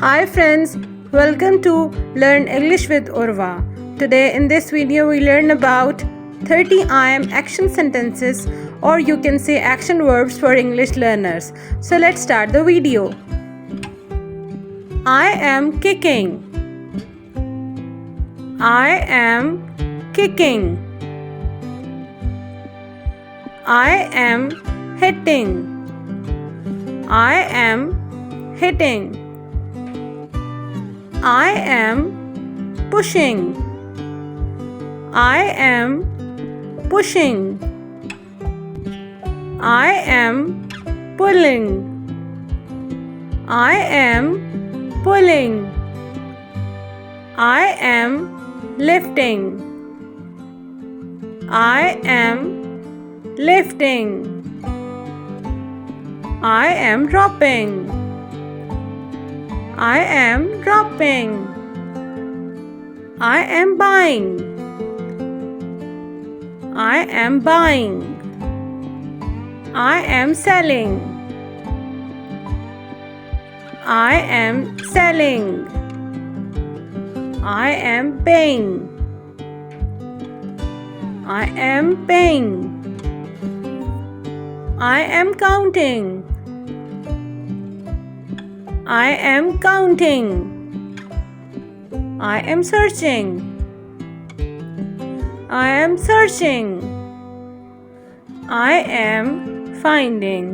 Hi friends, welcome to Learn English with Urva. Today in this video we learn about 30 I am action sentences, or you can say action verbs for English learners. So let's start the video. I am kicking. I am kicking. I am hitting. I am hitting. I am pushing. I am pushing. I am pulling. I am pulling. I am lifting. I am lifting. I am dropping. I am dropping. I am buying. I am buying. I am selling. I am selling. I am paying. I am paying. I am counting. I am counting. I am searching. I am searching. I am finding.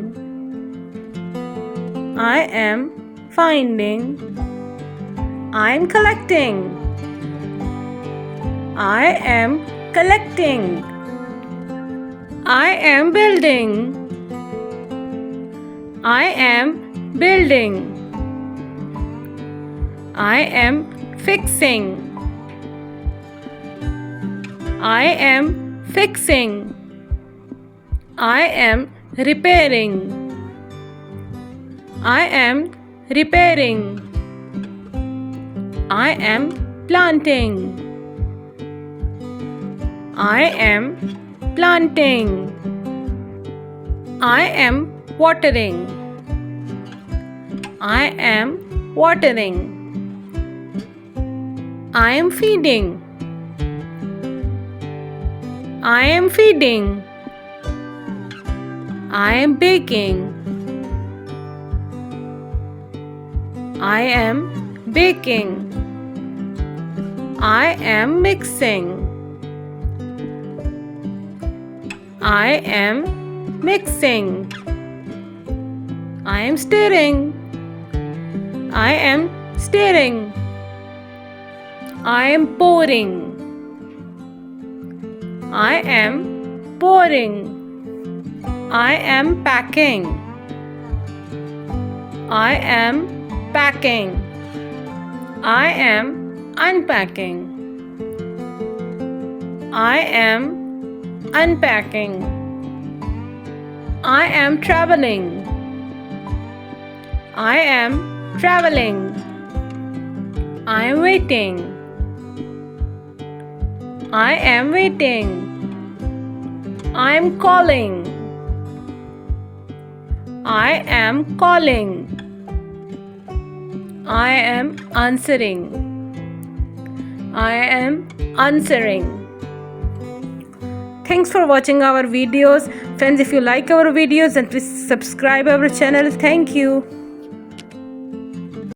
I am finding. I am collecting. I am collecting. I am building. I am building. I am fixing. I am fixing. I am repairing. I am repairing. I am planting. I am planting. I am watering. I am watering. I am feeding. I am feeding. I am baking. I am baking. I am mixing. I am mixing. I am stirring. I am stirring. I am pouring. I am pouring. I am packing. I am packing. I am unpacking. I am unpacking. I am traveling. I am traveling. I am waiting. I am waiting. I am calling. I am calling. I am answering. I am answering. Thanks for watching our videos. Friends, if you like our videos, then please subscribe our channel. Thank you.